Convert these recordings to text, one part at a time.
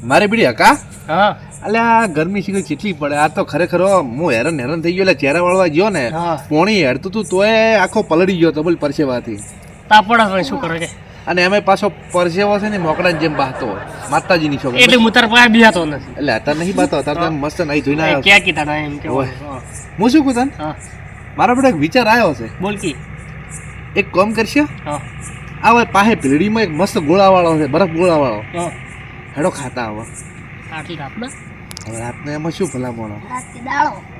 મારે બીડી હકા હા એટલે આ ગરમી શીખી ચીટલી પડે આ તો ખરેખર હું હેરાન થઈ ગયો એટલે ચહેરા વાળવા ગયો ને હા. પોણી હેડતું તું તોય આખો પલળી ગયો તો બોલ પરસેવાથી તાપડા હોય શું કરે કે અને એમાં પાછો પરસેવો છે ને મોકળાની જેમ બહાતો હોય માતાજીની છોકરી એટલે હું તાર પાસે બિહાતો નથી એટલે અત્યારે નહીં બાતો અત્યારે તો મસ્ત નહીં ધોઈને આવ્યો ક્યાં કીધા એમ કે ઓય. હું શું કહું તને હા મારા બેટા એક વિચાર આવ્યો છે બોલ કી એક કામ કરશે હા આ હવે પાસે ભીડીમાં એક મસ્ત ગોળાવાળો છે બરફ ગોળાવાળો હા હેડો ખાતા આવો આટલી રાતના હવે રાતને એમાં શું ભલામણો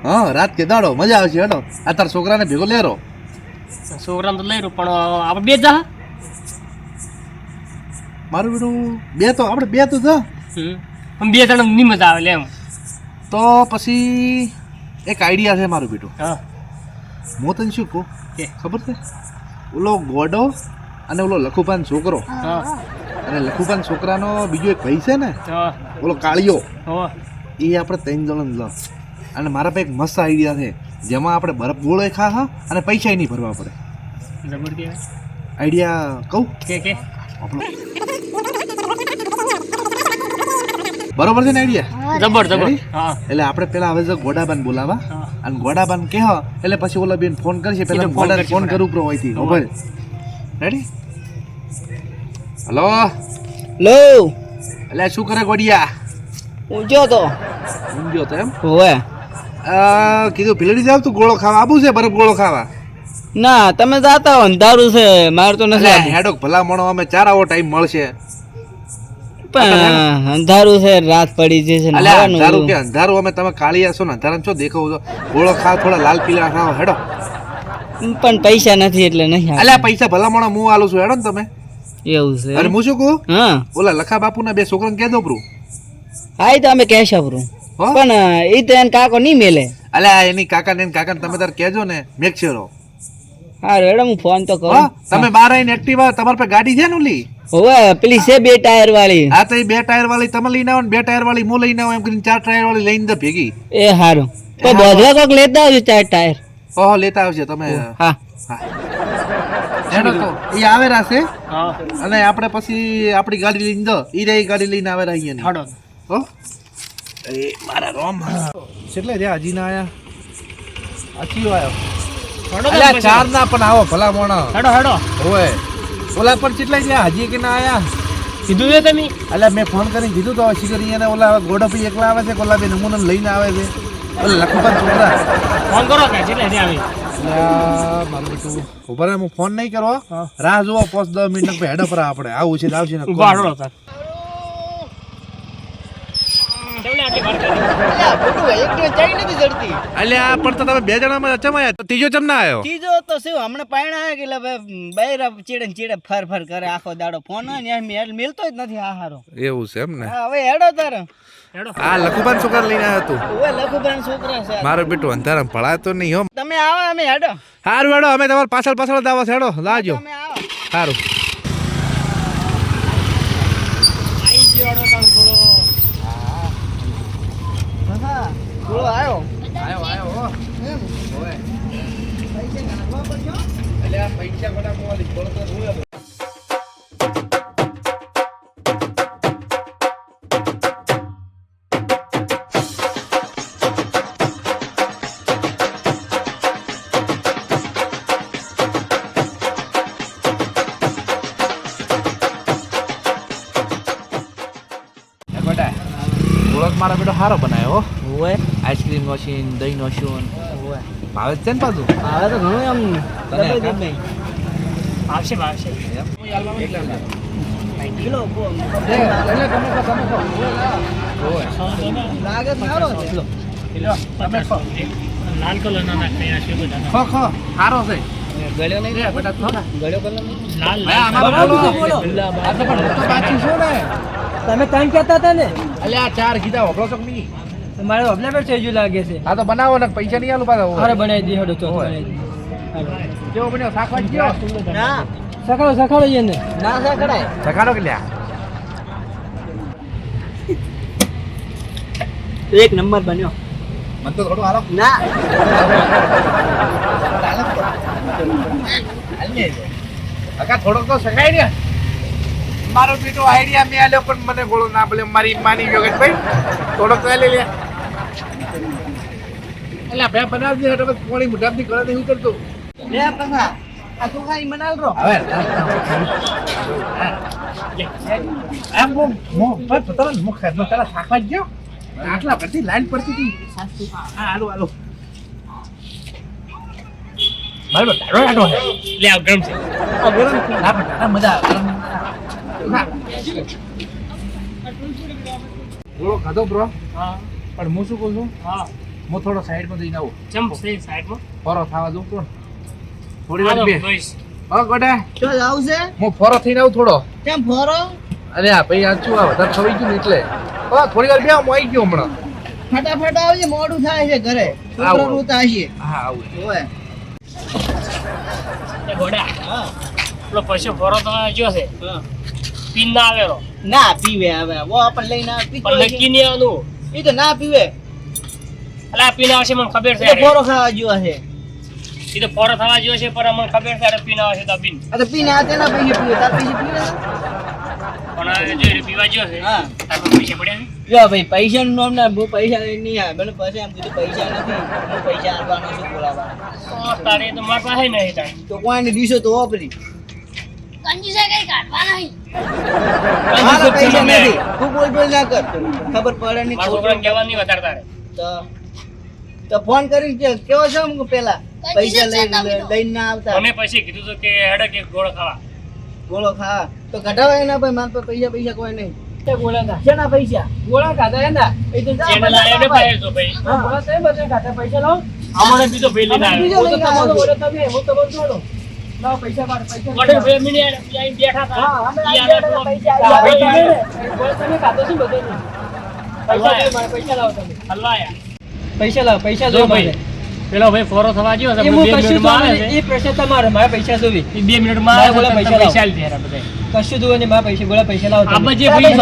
હા રાત કે દાડો મજા આવશે હેડો આ તારા છોકરાને ભેગો લેરો છોકરાને તો લઈ રહ્યું પણ આપણે બે જા મારું બેટું બે તો આપણે બે તો જા પણ બે જણા ની મજા આવે લે એમ તો પછી એક આઈડિયા છે મારું બેટું હા હું તને શું કહું કે ખબર છે ઓલો ગોડો અને ઓલો લખુપાન છોકરો હા અને લખુપાન છોકરાનો બીજો એક ભાઈ છે ને હા ઓલો કાળિયો હો એ આપણે ત્રણ જણ લો અને મારા પાસે એક મસ્ત આઈડિયા છે જેમાં આપણે બરફ ગોળો ખા હા અને પૈસા નહીં ભરવા પડે જબર કે આઈડિયા કહું કે આપણો બરોબર છે ને આઈડિયા જબર જબર હા એટલે આપણે પેલા હવે જો ગોડાબાન બોલાવા હા. અને ગોડાબાન કહે એટલે પછી ઓલા બેન ફોન કરશે પેલા એટલે ફોન ગોડાને કરશે ફોન પેલા. કરું પ્રો હોયથી ખબર રેડી હલો લો એટલે શું કરે ગોડિયા ઊંચો તો ઊંઘ્યો તો એમ હોવે કીધું ભીલડી જાવ તું ગોળો ખાવા આવું છે બરફ ગોળો ખાવા ના તમે જાતા હો અંધારું છે મારે તો નથી એટલે આવું. હેડોક ભલા મોણો અમે 4 આવો ટાઈમ મળશે પણ અંધારું છે રાત પડી જશે ને એટલે હવાનું અંધારું કે અંધારું અમે તમે કાળિયા છો ને અંધારામાં છો દેખાવ છો ગોળો ખાવ થોડા લાલ પીલા ખાવ હેડો પણ પૈસા નથી એટલે નહીં આવે. એટલે આ પૈસા ભલા મોણો હું આલું છું હેડો ને તમે એવું છે અને હું શું કહું હા ઓલા લખા બાપુના 2 છોકરાને કહેજો પ્રું હા એ તો અમે કેશ આપરું હો પણ એ તો એને કાકો નહીં મેલે અલ્યા એની કાકાને તમે તાર કહેજો ને મેક્ષરો હા રેડો હું ફોન તો હો કરું તમે બહાર આવીને એક્ટિવા તમારી પાસે ગાડી છે ને ઓલી હોવે પેલી છે 2 ટાયર વાળી આ તો 2 ટાયર વાળી તમે લઈને આવો ને 2 ટાયર વાળી હું લઈને આવું એમ કરીને 4 ટાયર વાળી લઈને દે ભેગી એ હારું તો બોધવા કોક લેતા આવજો 4 ટાયર ઓહો લેતા આવશે તમે હા હેડો તો એ આવે રાશે હા અને આપણે પછી આપણી ગાડી લઈને દો ઈ રે ગાડી લઈને આવે અહીંયા હાડો હો એ મારા રોમ કેટલે રહ્યા હજી ના આયા આચીઓ આવ્યો હાડો અલ્યા 4 ના પણ આવો ભલા મોણા હાડો હાડો ઓય ઓલા પણ કેટલા ગયા હજી કે ના આયા કીધું છે તમે અલ્યા મેં ફોન કરીને કીધું તો શીખરી અને ઓલા ગોડપી એકલા આવે છે કોલા બે નમૂના લઈને આવે છે ઓલા લખુપાન છોકરા ફોન કરો કે એટલે આવી અલ્યા મારું બેટું ઉભા રહે હું ફોન નહીં કરો રાહ જોવો 5-10 મિનિટ પછી હેડ પર આપણે આવું છે આવશે ને ઉભા હાડો તાર કેવલે આટલી વાર કરી અલ્યા પણ તો તમે 2 જણામાં અચમાયા તો ત્રીજો ચમ ના આવ્યો ત્રીજો તો શું હમણાં પાયણા કે બૈરા ચીડે ફર ફર કરે આખો દાડો ફોન હોય ને એમ મિલતો જ નથી આ હારો એવું છે એમ ને હા હવે હેડો તારે હેડો આ લખુપાન છોકરા લઈને આવ્યો તું ઓવે લખુભાઈ છોકરા છે મારો બેટું અંધારામાં ભળાતો નહીં હો તમે આવો અમે હેડો સારું હેડો અમે તમારે પાછળ જ આવો હેડો લાજો તમે આવો સારું આઈ ગયો હાડો તાર થોડો હા થોડો આવ્યો આયો હો એમ ઓય પૈસા નાખવા પડશે અલ્યા પૈસા કોના મોલી બોલો તો હોય મારા બેટો સારો બનાવ્યો ઓવે આઈસ્ક્રીમ મશીન દહીં મશીન ઓવે ભાવે છે ને પાછું હવે તો ઘણું એમ તને દબાઈ આવશે આવશે કિલો લાગે સારો છે તમે લાલ કલર ના નાખતા છે બધા ખો સારો છે ગળ્યો નહીં બેટા ખો ગળ્યો કલર લાલ ભાઈ લાલ આમાં બોલો. આ તો પણ તો બાકી શું ને તમે ત્રણ કહેતા હતા ને અલ્યા 4 કીધા વપરો ચોક નહીં મારે અપલે પર થઈ લાગે છે આ તો બનાવો ને પૈસા નહીં આલું પાછા અરે બનાવી દી હડો ચોક હોય. બનાવી દી કેવો બન્યો શાકભાજ કેવો ના સકાળો એને ના સકાળાય સકાડો કે લ્યા એક નંબર બન્યો મન તો થોડું હાલો ના અકા થોડોક તો સકાય ને મારો બીજો આઈડિયા મેં આલ્યો પણ મને ગોળો ના બોલે મારી માની ગયો કે ભાઈ થોડોક લઈ લે એટલે આપણે બનાવજી એટલે પોણી મુઠાથી કરે નહીં કરતો લે પસા આ તું ખાઈ મનાલ રો હવે આમ મો પર પતરા મુખ નો તારા સાખવા ગયો આટલા પરથી લાઈન પડતી હતી હા હાલો હાલો મારો ડારો આડો હે લે આ ગરમ છે આ ગરમ ના પણ મજા આવે ગોળો ખાધો બ્રો હા પણ હું શું કહું છું હા હું થોડો સાઈડમાં જઈને આવું જમ છે સાઈડમાં ફોરો થવા દઉં તો થોડી વાર બે બસ હા ગોડા તો આવશે હું ફોરો થઈને આવું થોડો કેમ ફોરો અરે આ ભાઈ આ શું આ વધારે ખવાઈ ગયું ને એટલે હા થોડી વાર બે હું આવી ગયો હમણાં ફટાફટ આવજે મોડું થાય છે ઘરે છોકરો રોતા હશે હા આવું ઓય એ ઘોડા હા પેલો પૈસો ફોરો તો આવ્યો છે પીન ના આવેલો ના પીવે હવે વો આપણે લઈને આવે પીતો પણ નક્કી નહીં આવવાનું એ તો ના પીવે એટલે આ પીન આવશે મને ખબર છે એ ફોરો ખાવા જેવો છે એ તો ફોરો થવા જેવો છે પણ મને ખબર છે અરે પીન આવશે તો પીન આ તો પીને આ તેના પૈસે પીવે તાર પૈસે પીવે પણ આ જો એ પીવા જેવો છે હા તાર પાસે પૈસા પડ્યા છે જો ભાઈ પૈસા નું નામ ના બહુ પૈસા લઈને નહીં આવે મને પછી એમ કીધું પૈસા નથી હું પૈસા આપવાનો છું બોલાવવાનો તો તારે તો મારી પાસે નહીં તારે તો કોઈને દીશો તો વાપરી કંજુસા કઈ કાઢવા નહીં મારા પૈસા નથી તું બોલ ના કર ખબર પડે નહીં મારા છોકરાને કહેવા નહીં વધારે તારે તો ફોન કરી કેવો છો અમુક પેલા પૈસા લઈને ના આવતા મને પછી કીધું હતું કે હેડે કે ગોળો ખાવા ગોળો ખા તો કઢાવાય ના ભાઈ મારા પાસે પૈસા કોઈ નહીં ગોળા શેના પૈસા ગોળા ખાધા એના એ તો જા જેને લાયા ને પાડે તો ભાઈ હા ગોળા તે બધે ખાધા પૈસા લાવ અમારે બીજો ભાઈ લઈને આવ્યો બીજો લઈને આવ્યો બોલે તમે હું તો બોલ છોડો લાવ પૈસા પાડ પૈસા વડે બે મિનિટ અહીં બેઠા હતા હા અમે ઈ આ આને પૈસા આ ભાઈ આવ્યા આને ગોળા તમે ખાધો શું બધે પૈસા દે મારે પૈસા લાવ તમે હલવાયા પૈસા લાવ પૈસા જો ભાઈ પેલો ભાઈ ફોરો થવા ગયો છે 2 મિનિટમાં આવે છે એ પૈસા તમારે મારા પૈસા જોવી ઈ 2 મિનિટમાં આવે બોલા છે પૈસા પૈસા લાવો. આલી દેરા બધા કશું જોવે નહીં મારા પૈસા બોલા પૈસા લાવ આ બજે ભાઈ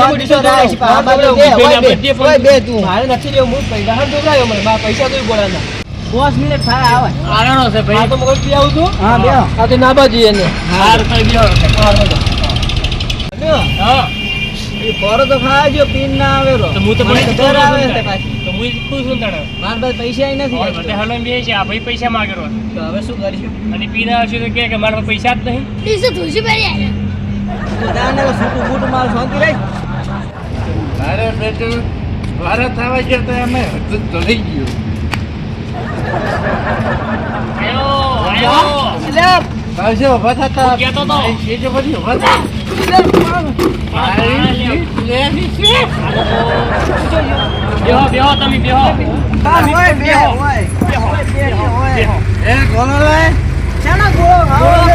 મારે નથી લેવું હું પૈસા હા જોવડાયો મને મારા પૈસા તો બોલાના 5 મિનિટ થાય આવે આરાનો છે હા ભાઈ તો મગજ પી આવું છું હા બે આ તો ના બાજી એને હાર તો ગયો હા એ ફોરો તો ખાવા જો પીન ના આવેલો તો હું તો પણ ડર આવે છે પાછી તો હું ખુશ છું તને મારા પાસે પૈસા નથી બધે હલન બે છે આ ભાઈ પૈસા માંગેલો તો હવે શું કરીશું અને પીના આવશે તો કે મારા પાસે પૈસા જ નહીં ડીસે ધુસી પડી આવે તો દાને છૂટું બૂટ માલ શાંતિ રહી અરે બેટું ભારત થવા ગયો તો અમે તો લઈ ગયો આયો આયો પાછો ઉભા થતા હું કહેતો તો. એ જો બધી ઉભા થા બેહો બેહો તમે બેહો એ કોનો લે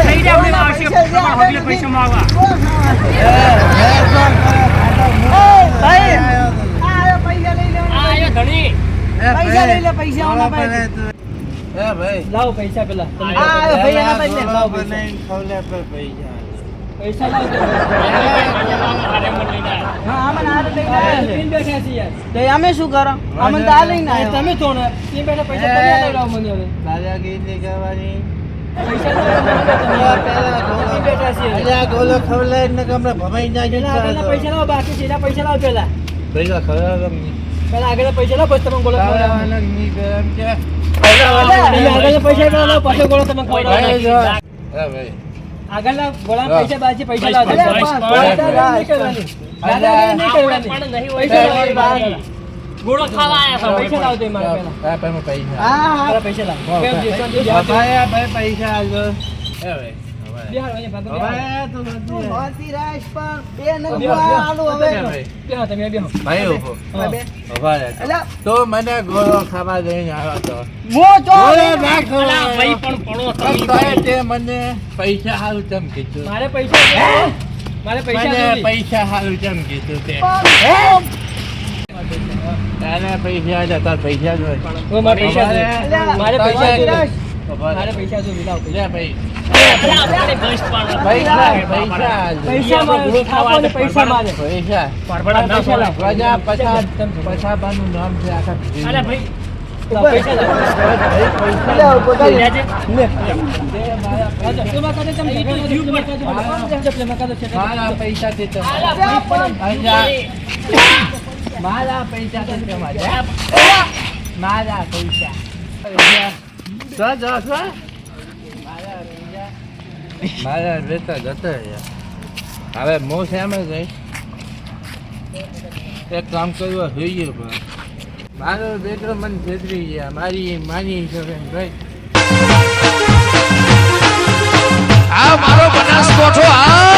થઈ જાય આપણે આવશે હગલે પૈસા માંગવા આયો ધણી પૈસા લઈ લે પૈસા ઓલા પાસે એ ભાઈ લાવ પૈસા પેલા આ ભાઈ એના પાસે લે, લાવ પૈસા પૈસા લાવ અરે મને લઈને આયો. હા આમને આ લઈને આવ્યા છે બેઠા છે યાર તો અમે શું કરો અમને તો આ લઈને આવ્યા તમે તો ને તીન બેઠા પૈસા તમે લઈ લાવ મને હવે દાદાગીરી કરવાની પૈસા તો મને બેઠા છે અલ્યા ગોલો ખવલાય ને કમરે ભમાઈ ના પેલા આગળના પૈસા લાવ બાકી છે એના પૈસા લાવ પેલા પૈસા ખવલાય પેલા આગળના પૈસા લાવ પછી તમે ગોળો ખવડાવો ની ગરમ છે આગળના પૈસા લાવ પાછો ગોળો તમે ખવડાવો એ ભાઈ આગળના ગોળા પૈસા બાજી પૈસા લાવ બસ, બસ, બસ. દાદાગીરી નહીં કરવાની પણ નહીં હોય પૈસા લાવ તો બહાર. ગોળો ખાવા આયા છો પૈસા લાવ દે મારા પેલા પૈસા હા પૈસા લાવ કેમ દેશો ભાઈ પૈસા આલો એ ભાઈ બિહાર વાળા ભાગો હવે તો તું હોતી રાશ પણ બે ન બેહો, આલુ હવે બેહો તમે બેહો ભાઈ ઉભો હા. ઉભા રહે અલા તો મને ગોળો ખાવા જઈને આવ્યો તો મો જો ગોળો ના અલા, ખવડાય. ભાઈ પણ પડો પણ તમે તોય તે મને પૈસા હારું ચમ કીધું મારે પૈસા જોઈએ. મારે પૈસા મને જોઈએ. પૈસા હારું ચમ કીધું તે તારે પૈસા જતા પૈસા જોઈએ ઓ, મારે પૈસા જોઈએ. અલ્યા, મારે પૈસા ઉભા જોઈએ. રહે. ઉભા મારે રહે. પૈસા જોઈએ. લાવ પૈસા. લે ભાઈ અલા, આપણે બસ પણ પૈસા પૈસા પૈસા મારે ખાવા ને પૈસા મારે પૈસા પરબડા ના પૈસા લાવ. પ્રજા પછાબાનું નામ છે આખા અલા ભાઈ પૈસા લે, ઉભો લે. કરી. લેજે. લે. મારા પૈસા તે મારા પૈસા તે તમારા મારા પૈસા મારા બેટા જતો હવે હું સામે જઈ એક કામ કરવા જોઈએ પણ મારો બેટો મને છેતરી ગયા મારી માની છે ભાઈ આ મારો બનાસકોઠો આ